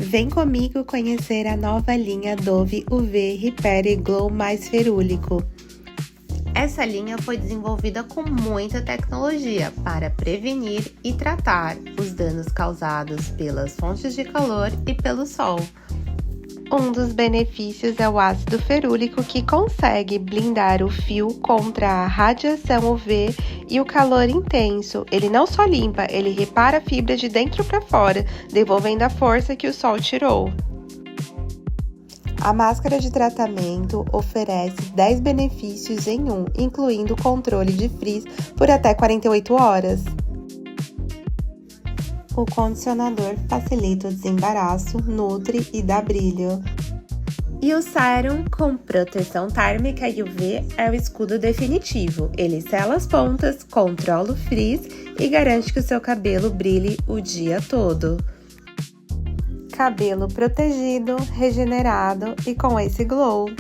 Vem comigo conhecer a nova linha Dove UV Repair Glow mais Ferúlico. Essa linha foi desenvolvida com muita tecnologia para prevenir e tratar os danos causados pelas fontes de calor e pelo sol. Um dos benefícios é o ácido ferúlico, que consegue blindar o fio contra a radiação UV e o calor intenso. Ele não só limpa, ele repara a fibra de dentro para fora, devolvendo a força que o sol tirou. A máscara de tratamento oferece 10 benefícios em um, incluindo controle de frizz por até 48 horas. O condicionador facilita o desembaraço, nutre e dá brilho. E o sérum com proteção térmica UV é o escudo definitivo. Ele sela as pontas, controla o frizz e garante que o seu cabelo brilhe o dia todo. Cabelo protegido, regenerado e com esse glow.